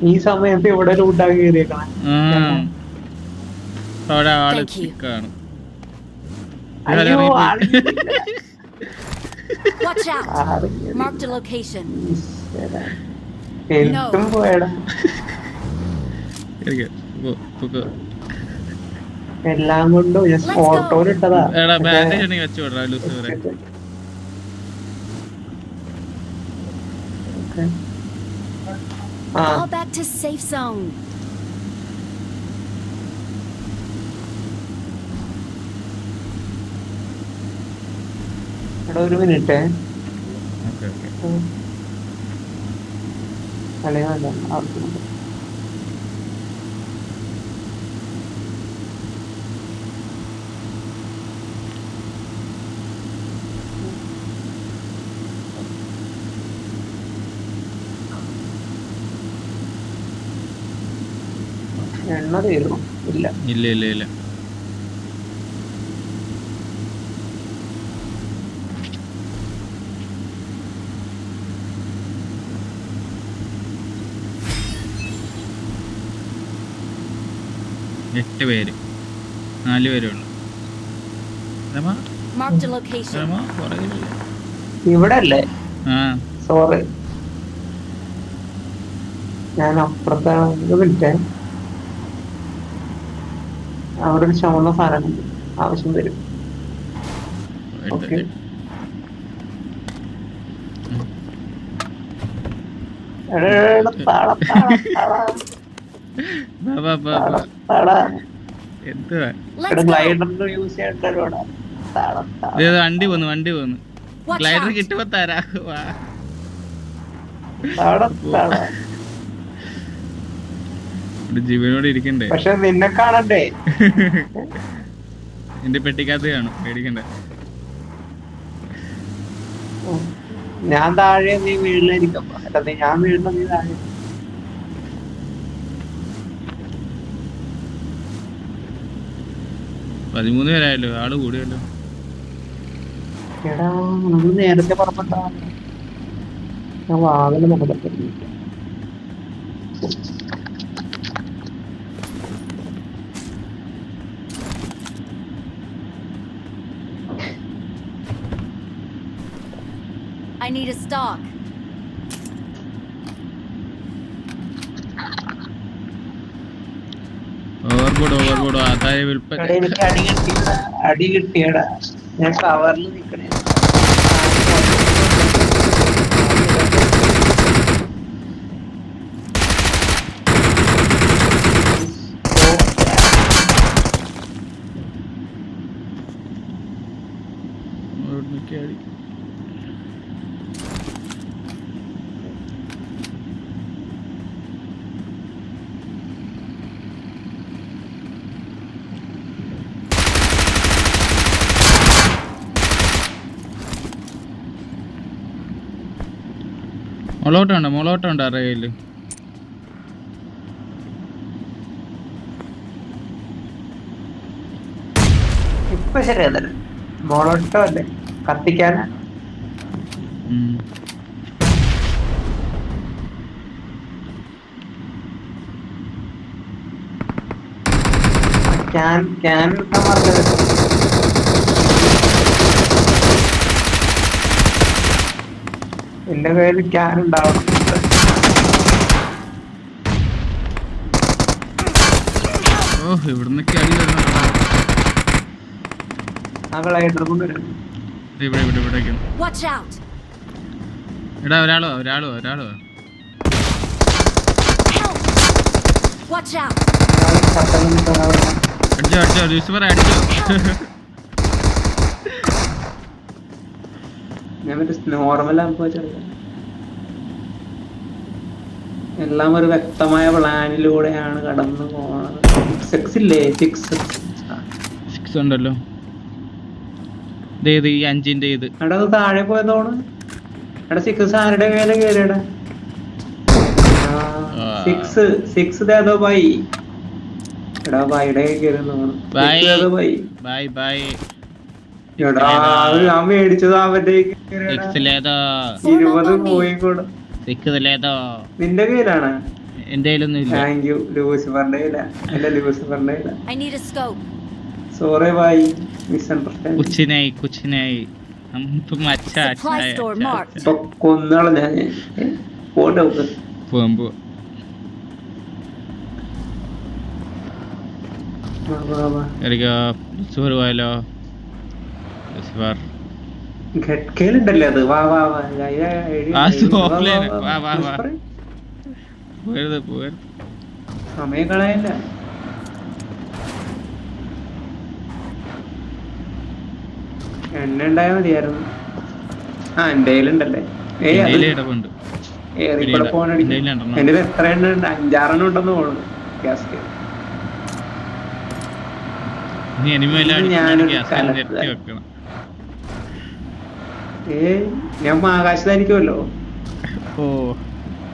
ഈ സമയത്ത് ഇവിടെ ലൂട്ടാക്കി കയറിയേക്കണം. ഒരാള് ചിക്കാണ്. അയ്യോ Watch out. Marked a location. എനിക്കും പോയടാ. എല്ലാം കൊണ്ടും just ഓട്ടോയിലിട്ടതാ. All back to safe zone. എടാ ഒരു മിനിറ്റ്. അല്ലെങ്കിൽ എണ്ണ തീരുമോ? ഇല്ല ഇല്ല ഇല്ല ഇല്ല. എട്ട് പേര്, 4 പേരേ ഉള്ളു. ഇവിടെ അല്ലേ? സോറി, ഞാൻ അപ്പുറത്താണ്. വിളിച്ചേ, അവിടെ ഒരു ചുവന്ന സാധനം ആവശ്യം വരും. ഓക്കെ, വണ്ടി പോന്നു, വണ്ടി പോന്നു. ഗ്ലൈഡർ കിട്ടുമ്പോ തരാ. ജീവനോട് ഇരിക്കണ്ടേ? പക്ഷെ നിന്നെ കാണണ്ടേ? എന്റെ പെട്ടിക്കകത്ത് കാണും, പേടിക്കണ്ട. ഞാൻ താഴെ, നീ വീട്ടിലായിരിക്കും. ഞാൻ വീഴുന്ന നീ താഴെ. പതിമൂന്ന് പേരായല്ലോ, ആള് കൂടിയല്ലോ. എടാ നമ്മള് നേരത്തെ പുറപ്പെട്ടാ ഞാൻ വാതില് നോക്കട്ടെ. I need a stock. Overboard ആദായ വിൽപ്പന. എനിക്ക് അടി കിട്ടിയടാ. ഞാൻ കവറിൽ നിക്കണേ. മുളോട്ടുണ്ട് അറിയില്ല. ഇപ്പൊ ശരിയല്ലേ? മോളോട്ടോ അല്ലേ കത്തിക്കാനാ? ക്യാൻ പറഞ്ഞത് എന്റെ കയ്യിൽ ക്യാൻ ഉണ്ടാവണം. ഇവിടുന്നൊക്കെ എടാ ഒരാളോ അടിച്ചോ ലൂസിഫർ അടിച്ചോ. എല്ലാം ഒരു വ്യക്തമായ പ്ലാനിലൂടെയാണ് കടന്നു പോണത്. 6 ഇല്ലേ? 6 ഉണ്ടല്ലോ. ഈ 5ന്റെ ഇത് എടാ താഴെ പോയതോണ്. എടാ 6 ആരുടെ മേലെ കയറിയടാ? 6 ഏതോ ബൈ. എടാ ബൈയുടെ കയറുന്നു. എടാ ഞാൻ മേടിച്ചത് അവന്റെ 20 പോയി കൂടെ. നിന്റെ കയ്യിലാണ്? എന്റെ കയ്യിലൊന്നും ഇല്ല. Thank you. ലൂസിഫറിന്റെ ഇല്ല, എന്റെ ലൂസിഫറിന്റെ ഇല്ല. I need a scope. Sorry bye, misunderstand. കുച്ചിനായി हम तुम अच्छा Supply store marked. ഇപ്പൊ കൊന്നാളെ ഞാൻ പോട്ടെ പോകുമ്പോ ചോറ് പോയാലോ? ഘട്കേലുണ്ടല്ലേ അത്. വാ വാ വാ, സമയം കളയല്ല. എണ്ണ ഉണ്ടായാ മതിയായിരുന്നു. എന്റെ കയ്യിലുണ്ടല്ലേ. ഏറിക്കൂടെ ഫോണടിക്കും. എന്റെ എത്ര എണ്ണ ഉണ്ട്? 5-6 ഉണ്ടെന്ന് തോന്നുന്നു. ഗ്യാസ് ഞാൻ ആകാശത്തായിരിക്കുമല്ലോ.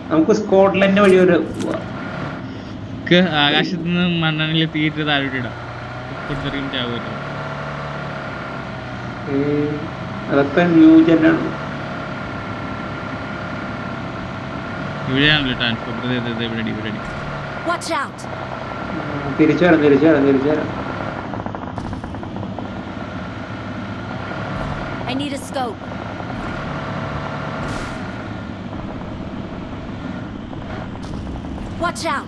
നമുക്ക് സ്കോട്ട്ലൻഡ് വഴി ഒരു ആകാശത്ത് നിന്ന് മണ്ണെണ്ണയിൽ തീയിട്ട് താഴോട്ടിടാം. അതൊക്കെ ന്യൂജനാണ്. ഇവിടെയാണല്ലോ ട്രാൻസ്പോർട്ട്. തിരിച്ചു വരാം. I need a scope. Watch out.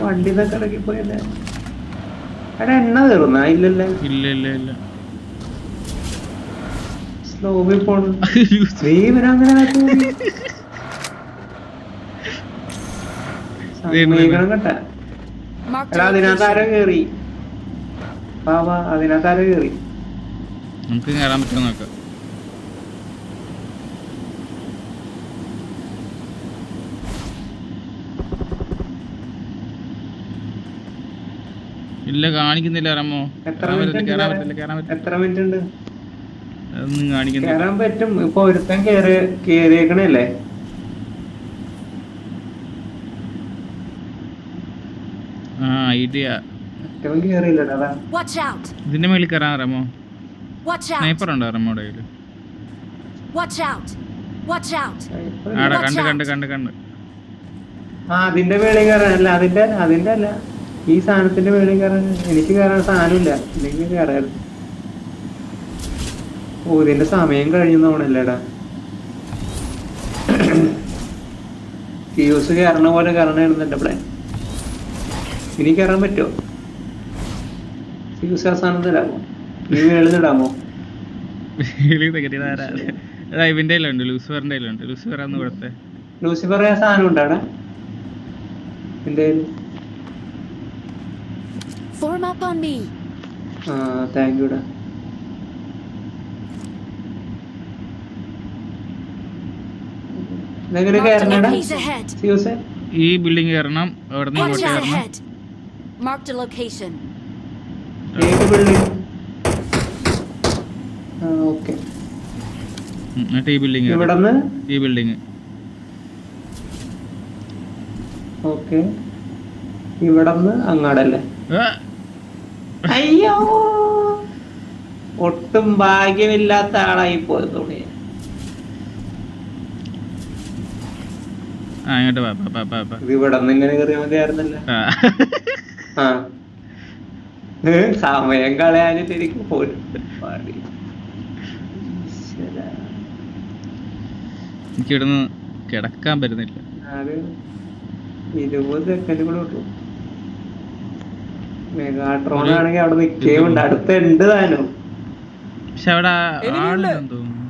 വണ്ടി ഇറക്കി പോയല്ലേ. എണ്ണ തീർന്ന ഇല്ലല്ലേ? ഇല്ല സ്ലോവിൽ പോണു. കേട്ടാ അതിനകത്ത് ആരോ കേറി. അതിനകത്ത് ആരോ കേറി. നമുക്ക് കയറാൻ പറ്റുമോ നോക്കാം. ഇല്ല കാണിക്കുന്നില്ല. റമോ എത്ര മിനിറ്റ് ഉണ്ട്? അതൊന്നും കാണിക്കുന്നില്ല. കേറാൻ പറ്റും. ഇപ്പൊ ഒരുത്തൻ കേറിയേക്കണല്ലേ? ഐഡിയ കേറിയില്ലടാ. ഇതിന്റെ മേളിൽ കയറാൻ റമോ. സ്നൈപ്പർ ഉണ്ടോ റമോയുടെ കയ്യില്? ആടാ കണ്ട്. അതിന്റെ മേളിൽ കയറാനല്ല. അതിന്റെ അല്ല, ഈ സാധനത്തിന്റെ മേളിൽ കയറാൻ. എനിക്ക് കയറാൻ സാധനമില്ല. ഇല്ലെങ്കിൽ കയറായിരുന്നു. ഇതിന്റെ സമയം കഴിഞ്ഞോണല്ലേടാ. ഫ്യൂസ് കയറണ പോലെ കയറണായിരുന്നു എന്റെ പ്ലാൻ. ഇനി കയറാൻ പറ്റുമോ? ഫ്യൂസ് ആ സാധനത്തിലാമോ? നീ എഴുതിടാമോ? ഇവന്റെ കയ്യിലുണ്ട്, ലൂസിഫറിന്റെ കയ്യിലുണ്ട്. ലൂസിഫർ ആന്ന് കൊടുത്തേ. ലൂസിഫർ ആ സാധനം ഉണ്ടാടാ എന്റെ കയ്യിൽ. Form up on me. Thank യുടാ. ഈ ബിൽഡിംഗ് കയറണം. അവിടെ നിന്ന് ഇങ്ങോട്ട് കയറണം. Marked a location. ഏത് ബിൽഡിംഗ്? ഓക്കേ. ഈ ബിൽഡിംഗ്. ഇവിടെന്ന് ഈ ബിൽഡിംഗ്. ഓക്കേ. ഇവിടെന്ന് അങ്ങാടല്ലേ? അയ്യോ, ഒട്ടും ഭാഗ്യമില്ലാത്ത ആളായി പോയത്. ഇവിടെ നിന്ന് ഇങ്ങനെ കയറിയാ മതിയായിരുന്നല്ല. സമയം കളയാനിട്ട് എനിക്ക് പോലും എനിക്കിവിടുന്ന് കിടക്കാൻ പറ്റുന്നില്ല. 20 സെക്കൻഡ് കൂടെ ഉള്ളു. മെഗാട്രോൺ ആണെങ്കിൽ അവിടെ നിൽക്കുന്നുണ്ട്. അടുത്തുണ്ട് താനും. പക്ഷെ അവിടെ ആളുണ്ടെന്ന് തോന്നുന്നു.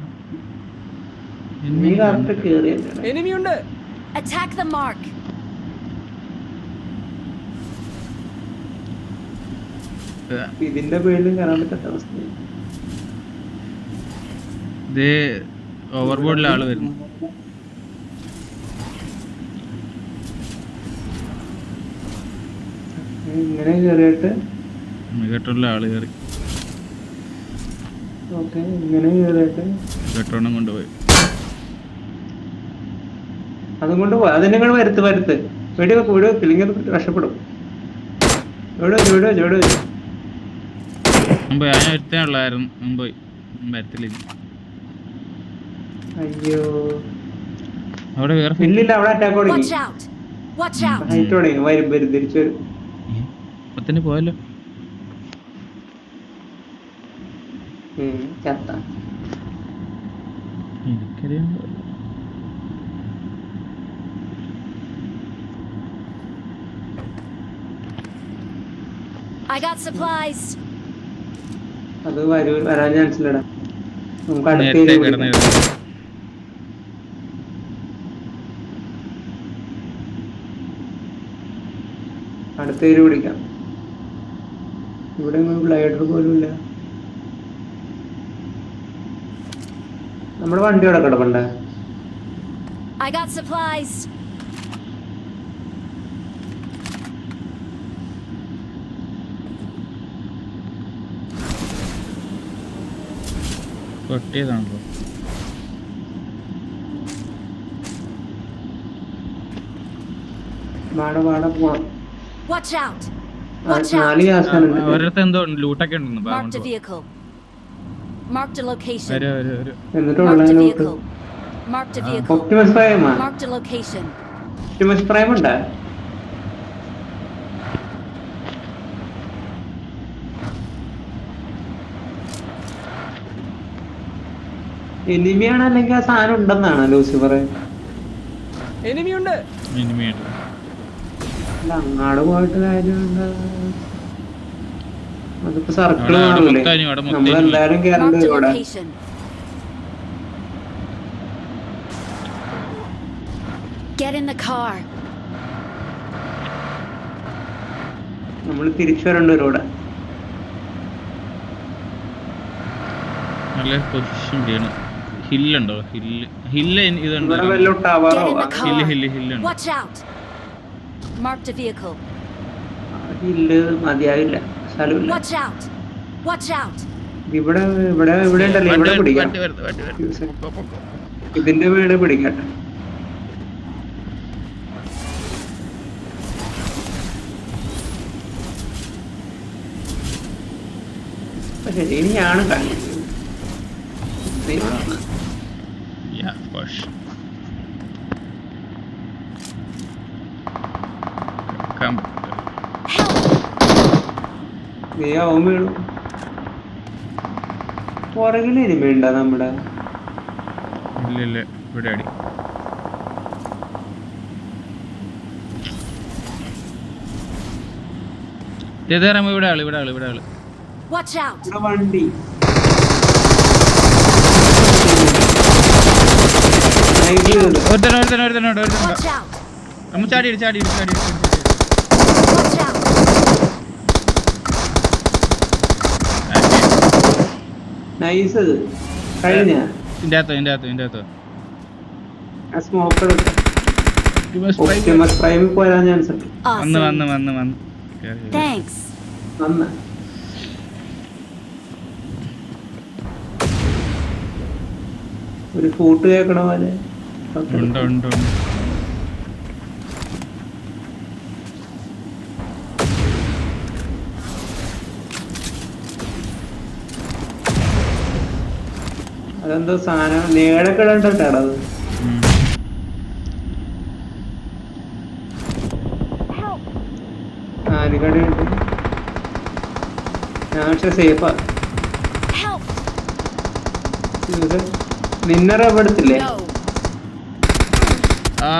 നീ കറക്റ്റ് കേറിയുണ്ട്. Attack the mark. ഇതിന്റെ പേരിലും കയറാൻ പറ്റാത്ത അവസ്ഥ. ഇത് ഓവർബോർഡിലെ ആള് വരുന്നു. ഇങ്ങനെ കേറിയിട്ട് മെഗാട്രോണിലെ ആള് കയറി. ഓക്കെ, ഇങ്ങനെ കേറിയിട്ട് മെഗാട്രോണും കൊണ്ടുപോയി. അതും കൊണ്ട് പോയി. അതിനെ വരുത്ത് വെടി വെക്ക്. ഇല്ലെങ്കിൽ രക്ഷപ്പെടും. ഞാൻ ഒരുത്താനുള്ളായിരുന്നു. പോയി വരത്തില്ല. അയ്യോ, അവിടെ വേറെ ഇല്ലില്ല അവിടെ അറ്റാക്ക് തുടങ്ങി. Watch out! Watch out! Height തുടങ്ങി. വരും തിരിച്ചു വരും. അപ്പത്തന്നെ പോയല്ലോ. ചത്ത. എനിക്കറിയാൻ I got supplies. അത് വരാൻ ചാൻസ് ഇല്ലടാ. നമുക്ക് നേരത്തെ കിടന്നു. അടുത്ത ഏരിയ പിടിക്കാം. ഇവിടെ ഗ്ലൈഡർ പോലും ഇല്ല. നമ്മുടെ വണ്ടി അവിടെ കിടപ്പുണ്ടേ. I got supplies. പൊട്ടിയതാണല്ലോ. പോണം. Watch out! Watch out! 4 gas അവരടുത്ത് എന്തോ ലൂട്ടൊക്കെ ഉണ്ടെന്ന്. Marked a vehicle. Marked a location. എന്നിട്ടുള്ള Marked a vehicle. Marked a vehicle. Optimus Prime. Marked a location. Optimus Prime ഉണ്ട്. എനിമിയാണ് അല്ലെങ്കിൽ ആ സാധനം ഉണ്ടെന്നാണ് ലൂസിഫർ. എനിമിയുണ്ട്. അല്ല അങ്ങാട് പോയിട്ട് കാര്യമുണ്ട്. അതിപ്പോ സർക്കിൾ കാണൂലേ, നമ്മളെന്തായാലും കേറണ്ട് Marked a ഇവിടെ. location. Get in the car. നമ്മള് തിരിച്ചു വരണ്ട ഇവിടെ. നല്ല പൊസിഷൻ ചെയ്യണം. ഹില്ലുണ്ടോ? ഹില്ല് ഇതുണ്ട്. ഇവിടെ വല്ല ടവറോ Get in the car. ഹില്ലുണ്ട്. Watch out! Marked a vehicle. Hill മതിയാവില്ല, സ്ഥലമില്ല. Watch out! Watch out! ഇവിടെ ഇവിടെ ഇവിടെ ഉണ്ടല്ലോ, ഇവിടെ പിടിക്കാം. ഇതിന്റെ വീട് പിടിക്കട്ടെ. ശരി, ഇനിയാണ് കളി. Yeah, of course. Come. നീ ആവും വീണു. പുറകിൽ ഇനിമയുണ്ട നമ്മുടെ? ഇല്ല ഇവിടെ അടി. ഇവിടെ ആള്. Watch out! ഇവിടെ വണ്ടി. ഒരുത്തനോട് Watch out! നമ്മ ചാടി. Watch out! നൈസ്. കഴിഞ്ഞ ഇതിന്റെ അകത്ത് സ്മോക്കർ ഒപ്റ്റിമസ് പ്രൈമിൽ പോരാൻ ചാൻസ് ഉണ്ട്. വന്ന് Thanks. വന്ന് ഒരു ഫൂട്ട് കേൾക്കണ പോലെ ഉണ്ട്. അതെന്തോ സാധനം നേടൊക്കെ ഇടണ്ടത്. ആനുകടയുണ്ട്. ഞാൻ പക്ഷെ സേഫാ. നിന്നെ റബ്ബെടുത്തില്ലേ? No. ആ